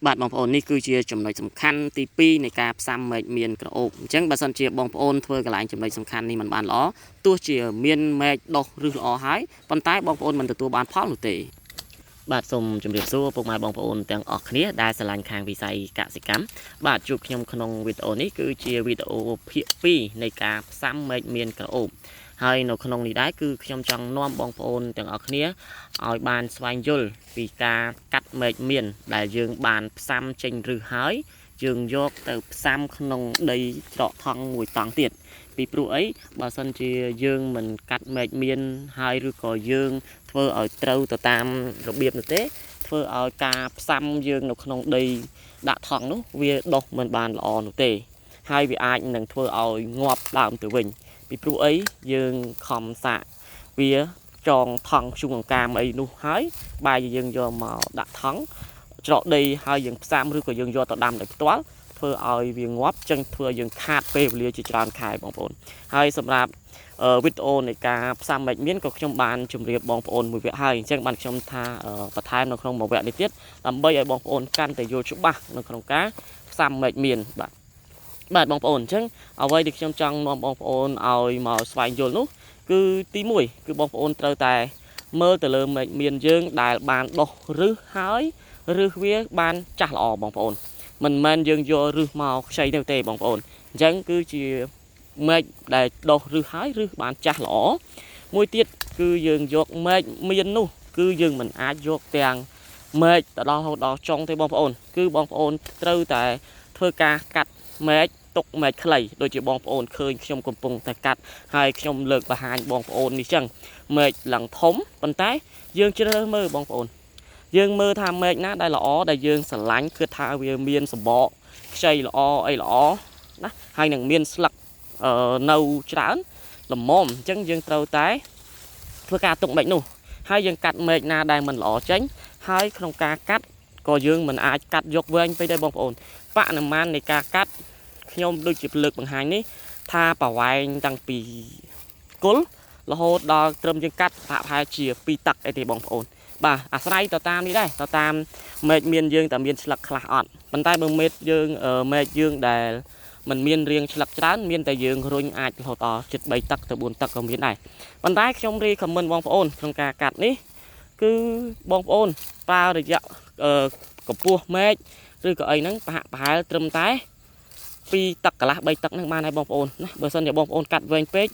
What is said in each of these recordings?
បាទបងប្អូននេះគឺជាចំណុចសំខាន់ទី2នៃការផ្សំមែកមានក្រអូបអញ្ចឹងបើសិនជាបងប្អូនធ្វើកន្លែងចំណុចសំខាន់នេះមិនបានល្អទោះជាមានមែកដុះឬល្អហើយប៉ុន្តែបងប្អូនមិនទទួលបានផលនោះទេបាទសូមជម្រាបសួរពុកម៉ែបងប្អូនទាំងអស់គ្នាដែលស្រឡាញ់ខាងវិស័យកសិកម្មបាទជួបខ្ញុំក្នុងវីដេអូនេះគឺជាវីដេអូភាគ2នៃការផ្សំមែកមានក្រអូបហើយនៅក្នុងនេះដែរគឺខ្ញុំចង់នាំបងប្អូនទាំងអស់គ្នាឲ្យបានស្វែងយល់ពីការកាត់មែកមានដែលយើងបានផ្សំចេញឬហើយយើងយកទៅផ្សំក្នុងដីច្រកថង់មួយតង់ទៀតពីព្រោះអីបើសិនជាយើងមិនកាត់មែកមានហើយឬក៏យើងធ្វើឲ្យត្រូវទៅតាមរបៀបនោះទេធ្វើឲ្យការផ្សំយើងនៅក្នុងដីដាក់ថង់នោះវាដុះមិនបានល្អនោះទេហើយវាអាចនឹងធ្វើឲ្យងាប់ដើមទៅវិញពីព្រោះអីយើងខំសាក់វាចងថង់ជុំអង្កាមអីនោះហើយបាយយើងយកមកដាក់ថង់ច្រកដីហើយយើងផ្សំឬក៏យើងយកទៅដាំដោយផ្ទាល់ធ្វើឲ្យវាងាប់ចឹងធ្វើយើងខាតពេលវេលាជាច្រើនខែបងប្អូនហើយសម្រាប់វីដេអូនៃការផ្សំមែកមានក៏ខ្ញុំបានជម្រាបបងប្អូនមួយវគ្គហើយអញ្ចឹងបានខ្ញុំថាបន្ថែមនៅក្នុងមួយវគ្គនេះទៀតដើម្បីឲ្យបងប្អូនកាន់តែយល់ច្បាស់នៅក្នុងការផ្សំមែកមានបាទបងប្អូនអញ្ចឹងអ្វីដែលខ្ញុំចង់នាំបងប្អូនឲ្យមកស្វែងយល់នោះគឺទី1គឺបងប្អូនត្រូវតែមើលទៅលើមែកមានយើងដែលបានដុះឫសហើយឫសវាបានចាស់ល្អបងប្អូនមិនមែនយើងយកឫសមកខ្ចីទៅទេបងប្អូនអញ្ចឹងគឺជាមែកដែលដុះឫសហើយឫសបានចាស់ល្អមួយទៀតគឺយើងយកមែកមាននោះគឺយើងមិនអាចយកទាំងមែកទៅដល់ចុងទេបងប្អូនគឺបងប្អូនត្រូវតែធ្វើការកាត់មែកទុកមែកខ្លីដូចជាបងប្អូនឃើញខ្ញុំកំពុងតែកាត់ហើយខ្ញុំលើកបង្ហាញបងប្អូននេះចឹងមែកឡើងធំប៉ុន្តែយើងជ្រើសរើសមើលបងប្អូនយើងមើលថាមែកណាដែលល្អដែលយើងស្រឡាញ់គឺថាវាមានសម្បកខ្ចីល្អអីល្អណាហើយនឹងមានស្លឹកនៅច្រើនល្មមអញ្ចឹងយើងត្រូវតែធ្វើការទុកមែកនោះហើយយើងកាត់មែកណាដែលមិនល្អចេញហើយក្នុងការកាត់ក៏យើងមិនអាចកាត់យកវែងពេកដែរបងប្អូនបរិមាណនៃការកាត់ខ្ញុំដូចជាលើកបង្ហាញនេះថាប្រវែងតាំងពីគល់រហូតដល់ត្រឹមយើងកាត់ប្រហែលជា2តឹកអីទេបងប្អូនបាទអាស្រ័យទៅតាមនេះដែរទៅតាមមែកមានយើងតែមានស្លឹកខ្លះអត់ប៉ុន្តែបើមែកយើងដែលมันមានរាងឆ្លឹកច្រើនមានតែយើងរុញអាចរហូតដល់ជិត3តឹកទៅ4តឹកក៏មានដែរប៉ុន្តែខ្ញុំរីខមមិនបងប្អូនក្នុងការកាត់នេះគឺបងប្អូនប្រើរយៈកម្ពស់មែកឬក៏អីហ្នឹងប្រហែលត្រឹមតែ2តឹកកន្លះ3តឹកហ្នឹងបានហើយបងប្អូនណាបើសិនជាបងប្អូនកាត់វែងពេក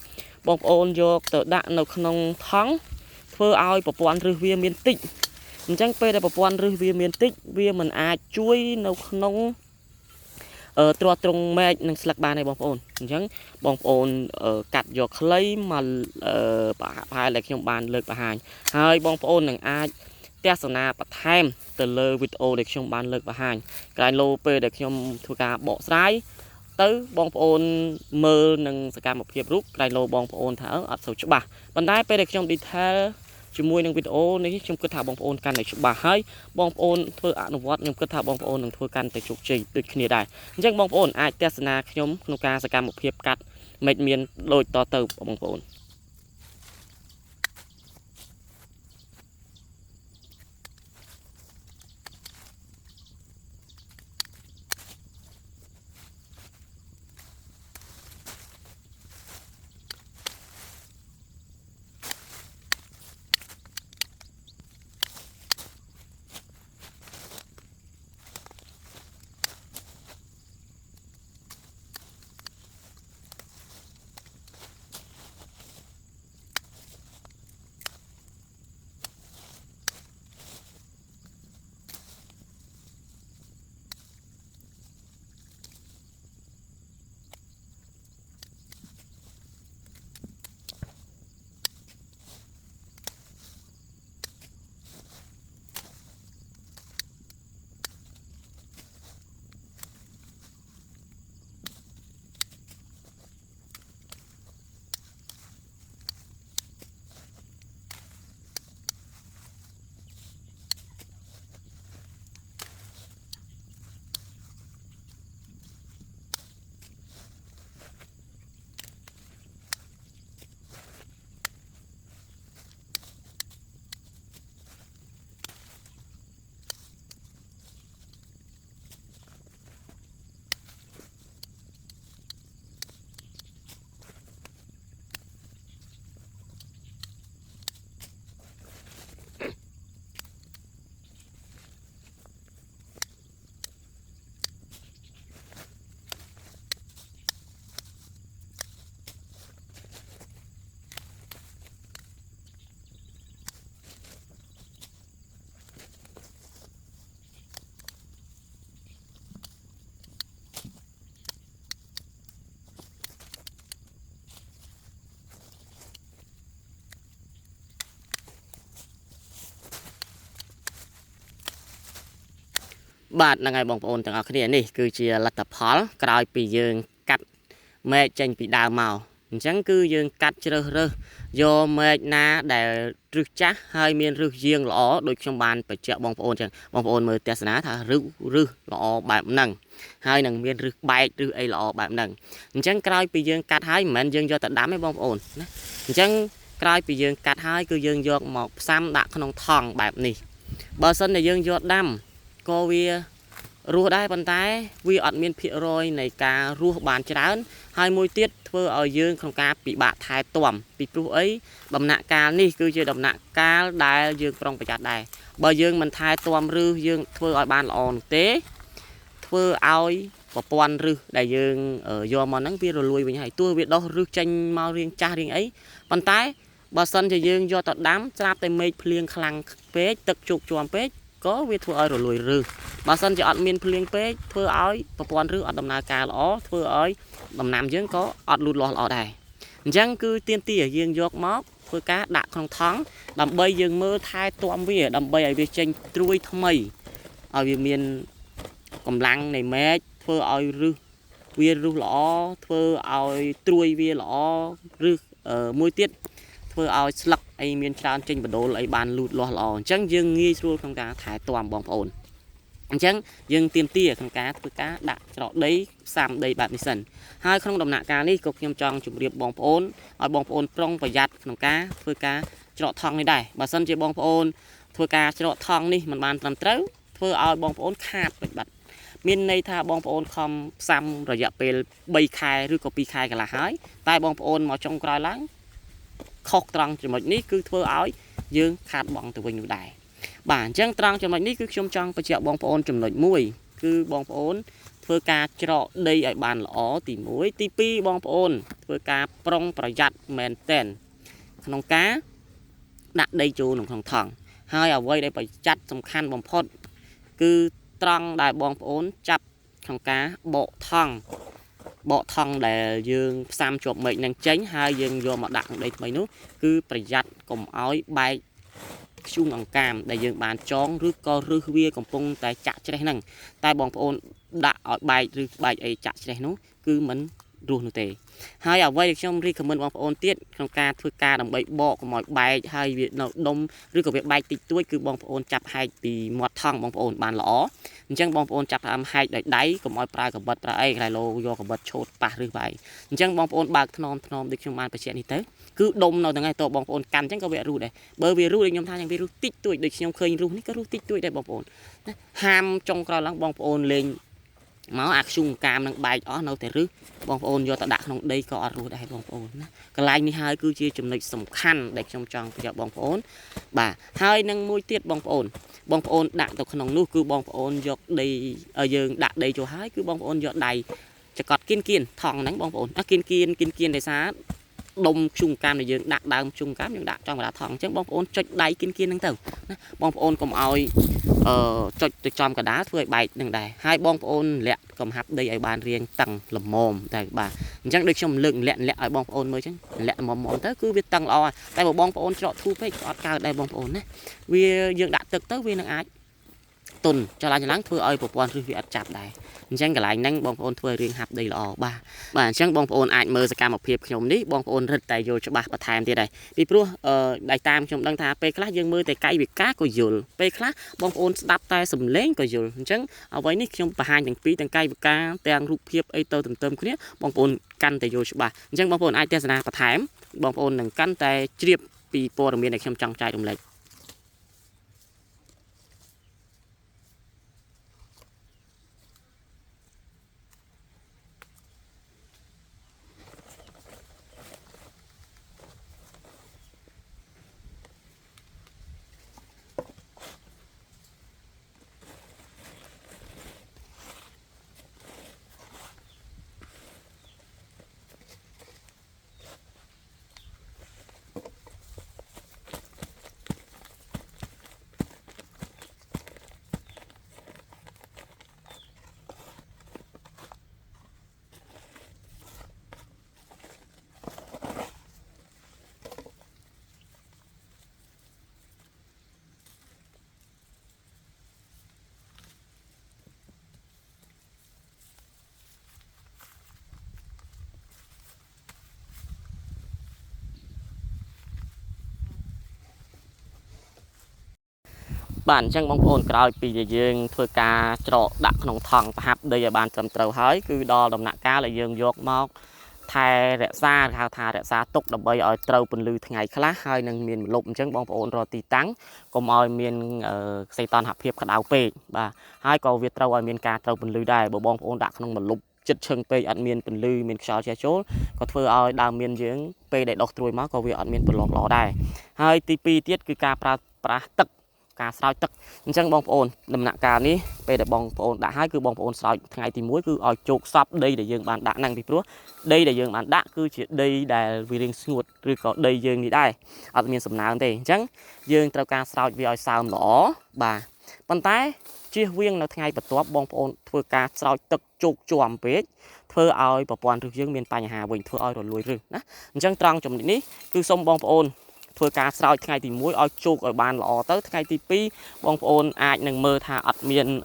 បងប្អូនយកទៅដាក់នៅក្នុងថង់ធ្វើឲ្យប្រព័ន្ធឫសវាមានតិចអញ្ចឹងពេលដែលប្រព័ន្ធឫសវាមានតិចវាមិនអាចជួយនៅក្នុងទ្រទ្រង់មែកនិងស្លឹកបានទេបងប្អូនអញ្ចឹងបងប្អូនកាត់យកខ្លីមកប្រហែលដែលខ្ញុំបានលើកបង្ហាញហើយបងប្អូននឹងអាចទស្សនាបន្ថែមទៅលើវីដេអូដែលខ្ញុំបានលើកបង្ហាញក្រោយលោពេលដែលខ្ញុំធ្វើការបកស្រាយទៅបងប្អូនមើលនឹងសកម្មភាពរូបក្រោយលោបងប្អូនថាអត់សូវច្បាស់ប៉ុន្តែពេលដែលខ្ញុំ detail ជាមួយនឹងវីដេអូនេះខ្ញុំគិតថាបងប្អូនកាន់តែច្បាស់ហើយបងប្អូនធ្វើអនុវត្តខ្ញុំគិតថាបងប្អូននឹងធ្វើកាន់តែជោគជ័យដូចគ្នាដែរអញ្ចឹងបងប្អូនអាចទស្សនាខ្ញុំក្នុងការសកម្មភាពកាត់មែកមានដូចតទៅបងប្អូន បាទហ្នឹងហើយបងប្អូនទាំងអស់គ្នានេះគឺជាលទ្ធផលក្រោយពីយើងកាត់មែកចេញពីដើមមកអញ្ចឹងគឺយើងកាត់ជ្រើសរើសយកមែកណាដែលរឹសចាស់ហើយមានរឹសយាងល្អដូចខ្ញុំបានបញ្ជាក់បងប្អូនអញ្ចឹងបងប្អូនមើលទស្សនាថារឹសល្អបែបហ្នឹងហើយនឹងមានរឹសបែករឹសអីល្អបែបហ្នឹងអញ្ចឹងក្រោយពីយើងកាត់ហើយមិនមែនយើងយកទៅដាំទេបងប្អូនណាអញ្ចឹងក្រោយពីយើងកាត់ហើយគឺយើងយកមកផ្សំដាក់ក្នុងថង់បែបនេះបើសិនតែយើងយកដាំក៏វារស់ដែរប៉ុន្តែវាអត់មានភាគរយនៃការរស់បានច្រើនហើយមួយទៀតធ្វើឲ្យយើងក្នុងការពិបាកថែទាំពីព្រោះអីដំណាក់កាលនេះគឺជាដំណាក់កាលដែលយើងប្រុងប្រយ័ត្នដែរបើយើងមិនថែទាំឬយើងធ្វើឲ្យបានល្អនោះទេធ្វើឲ្យប្រព័ន្ធរឹសដែលយើងយកមកហ្នឹងវារលួយវិញហើយទោះវាដុះរឹសចេញមករៀងចាស់រៀងអីប៉ុន្តែបើសិនជាយើងយកទៅដាំស្រាប់តែមេឃភ្លៀងខ្លាំងពេកទឹកជោកជាំពេកក៏វាធ្វើឲ្យរលួយរឹសបើសិនជាអត់មានភ្លៀងពេកធ្វើឲ្យប្រព័ន្ធរឹសអត់ដំណើរការល្អធ្វើឲ្យដំណាំយើងក៏អត់លូតលាស់ល្អដែរអញ្ចឹងគឺទៀមទាយើងយកមកធ្វើការដាក់ក្នុងថង់ដើម្បីយើងមើលថែទាំវាដើម្បីឲ្យវាចេញត្រួយថ្មីឲ្យវាមានកម្លាំងនៃមែកធ្វើឲ្យរឹសវារឹសល្អធ្វើឲ្យត្រួយវាល្អឬមួយទៀតធ្វើឲ្យស្លឹកអីមានច្រើនចេញបដូលអីបានលូតលាស់ល្អអញ្ចឹងយើងងាយស្រួលក្នុងការថែទាំបងប្អូនអញ្ចឹងយើងទៀមទាក្នុងការធ្វើការដាក់ច្រកដីផ្សាំដីបែបនេះសិនហើយក្នុងដំណាក់កាលនេះក៏ខ្ញុំចង់ជម្រាបបងប្អូនឲ្យបងប្អូនប្រុងប្រយ័ត្នក្នុងការធ្វើការច្រកថង់នេះដែរបើសិនជាបងប្អូនធ្វើការច្រកថង់នេះមិនបានត្រឹមត្រូវធ្វើឲ្យបងប្អូនខាតបាត់មានន័យថាបងប្អូនខំផ្សាំរយៈពេល3ខែឬក៏2ខែកន្លះហើយតែបងប្អូនមកចុងក្រោយឡើងខុសត្រង់ចំណុចនេះគឺធ្វើឲ្យយើងខាតបង់ទៅវិញនោះដែរបាទអញ្ចឹងត្រង់ចំណុចនេះគឺខ្ញុំចង់បញ្ជាក់បងប្អូនចំណុចមួយគឺបងប្អូនធ្វើការច្រកដីឲ្យបានល្អទី1ទី2បងប្អូនធ្វើការប្រុងប្រយ័ត្នមែនតែនក្នុងការដាក់ដីចូលក្នុងថង់ហើយអ្វីដែលប្រយ័ត្នសំខាន់បំផុតគឺត្រង់ដែលបងប្អូនចាប់ក្នុងការបកថង់ដែលយើងផ្សាំជាប់មែកនឹងចេញហើយយើងយកមកដាក់ក្នុងដីថ្មីនោះគឺប្រយ័ត្នកុំឲ្យបែកខ្ជូងអង្កាមដែលយើងបានចងឬក៏រឹសវាកំពុងតែចាក់ច្រេះហ្នឹងតែបងប្អូនដាក់ឲ្យបែកឬបែកអីចាក់ច្រេះនោះគឺមិនរស់នោះទេហើយអ្វីដែលខ្ញុំរីកខមមិនបងប្អូនទៀតក្នុងការធ្វើការដើម្បីបកកុំឲ្យបែកហើយវានៅដុំឬក៏វាបែកតិចតួចគឺបងប្អូនចាប់ហែកពីមាត់ថង់បងប្អូនបានល្អអញ្ចឹងបងប្អូនចាប់តាមហែកដោយដៃកុំឲ្យប្រើកាបិតប្រើអីក្រៃលោយកកាបិតឆូតប៉ះឬបែកអញ្ចឹងបងប្អូនបើកថ្នមដូចខ្ញុំបានបញ្ជាក់នេះទៅគឺដុំនៅទាំងហ្នឹងតើបងប្អូនកាន់អញ្ចឹងក៏វារុះដែរបើវារុះដូចខ្ញុំថាយ៉ាងវារុះតិចតួចដូចខ្ញុំឃើញរុះនេះក៏រុះតិចតួចដែរបងប្អូនណាហាមចុងក្រោយឡើងបងប្អូនលេងមកអាខ្ជុំកាមនឹងបែកអស់នៅតែរឹសបងប្អូនយកទៅដាក់ក្នុងដីក៏អត់រស់ដែរបងប្អូនណាកន្លែងនេះហើយគឺជាចំណុចសំខាន់ដែលខ្ញុំចង់បញ្ជាក់បងប្អូនបាទហើយនឹងមួយទៀតបងប្អូនដាក់ទៅក្នុងនោះគឺបងប្អូនយកដីយើងដាក់ដីចូលហើយគឺបងប្អូនយកដៃចកត់គៀនថង់ហ្នឹងបងប្អូនគៀនដោយសារដុំខ្ជុំកាមដែលយើងដាក់ដើមខ្ជុំកាមយើងដាក់ចំកណ្ដាលថង់អញ្ចឹងបងប្អូនចុចដៃគៀនហ្នឹងទៅណាបងប្អូនកុំឲ្យចុចទៅចំកណ្ដាលធ្វើឲ្យបែកនឹងដែរហើយបងប្អូនលាក់កំហាប់ដីឲ្យបានរៀងតឹងល្មមតែបាទអញ្ចឹងដូចខ្ញុំលើកលាក់ឲ្យបងប្អូនមើលអញ្ចឹងលាក់ល្មមទៅគឺវាតឹងល្អតែបើបងប្អូនច្រកធូរពេកក៏អត់កើតដែរបងប្អូនណាវាយើងដាក់ទឹកទៅវានឹងអាចទុនចលនាធ្វើឲ្យប្រព័ន្ធរឹសវាអត់ចាប់ដែរអញ្ចឹងកន្លែងហ្នឹងបងប្អូនធ្វើរៀងហាប់ដីល្អបាទអញ្ចឹងបងប្អូនអាចមើលសកម្មភាពខ្ញុំនេះបងប្អូនរឹតតែយល់ច្បាស់បន្ថែមទៀតដែរពីព្រោះដែលតាមខ្ញុំដឹងថាពេលខ្លះយើងមើលតែកាយវិការក៏យល់ពេលខ្លះបងប្អូនស្ដាប់តែសំឡេងក៏យល់អញ្ចឹងអ្វីនេះខ្ញុំបង្ហាញទាំងពីរទាំងកាយវិការទាំងរូបភាពអីទៅទន្ទឹមគ្នាបងប្អូនកាន់តែយល់ច្បាស់អញ្ចឹងបងប្អូនអាចទស្សនាបន្ថែមបងប្អូននឹងកាន់តែជ្រាបពីព័ត៌មានដែលខ្ញុំចង់ចែករំលែក bạn chẳng bóng ôn cõi vì dương thưa ca trọ đặt nông thằng hạp đây là bàn trầm trầu hới cứ đo đồng nạ cá là dương dột mọc thay rẽ xa thao thà rẽ xa tục đập bay ở trâu bình lư ngày khác hai nâng miền lục chẳng bóng ôn rồi tì tắng cùng oi miền xây toàn hạp hiệp khát áo pê và hai cầu việt trâu ở miền ca trâu bình lư đài bộ bóng ôn đặt nông một lục chất chân pê ăn miền bình lư miền xó che chốt có thưa oi đào miền dưỡng pê để đọc trôi máu có việc ăn miền bình lọt lọ đài hai tivi tiết cứ ca pra tật ca sỏi tật chẳng bong ôn đầm nặng ca ní về để bong ôn đã hai cứ bong ôn sỏi ngày thì muối cứ ở chụp sắp đây để dương bạn đã năng thì pro đây để dương bạn đã cứ chỉ đây để vì riêng ngụt rồi có đây dương đi đây ở miền sầm nào thì chẳng dương trao ca sỏi vì ở sao lỏ bà bàn tay chia viên là ngày bật top bong ôn thưa ca sỏi tật chụp chuồm pết thưa oi bảo quản thực dương miền tây nhà Hà Bình thưa oi rồi lùi rừng đó chẳng trăng trong ní cứ sông bong ôn thưa cá sỏi ngày thì muối oi chụp ở bàn lọ tới ngày thì pi bong ôn ai nâng mơ tha ắt miền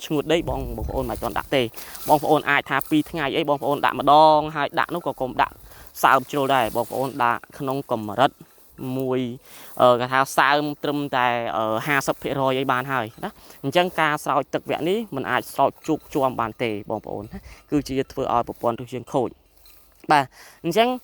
ngụt đấy bong ôn mày toàn đặt tê bong ôn ai tha pi ngày ấy bong ôn đã mà đong hai đã nó có cùng đã sao chiều đây bong ôn đã không cầm mà đất mùi cái thao sao trâm tại ở hà sập hệ rồi ấy bàn hơi đó chẳng cá sỏi thực vẹn ní mình ai sỏi chụp chuông bàn tê bong ôn cứ chỉ thưa oi bảo quản thực dương khôi bà chẳng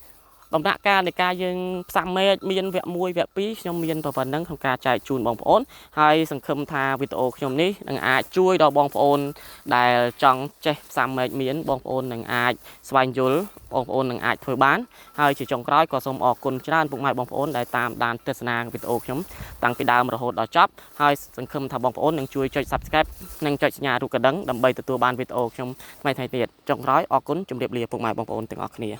đồng nạ ca này ca dương sang mê miên vẹn mùi vẹn pí trong miên và phần nâng không ca chạy chùn bong ôn hay sừng khâm tha video trong ní đừng ai chui đo bong ôn đài trong che sang mê miên bong ôn đừng ai xoay dul bong ôn đừng ai thôi bán hay chỉ trong cái có xong ở cồn tràn bụng mày bong ôn đài tam đàn test nàng video trong tăng cái đào mà hột đỏ chắp hay sừng khâm tha bong ôn đừng chui chơi subscribe nâng chơi nhà ru cả đấng đầm bay từ ban video trong mày thay tiệt trong cái ở cồn trong điệp lìa bụng mày bong ôn từng ở kia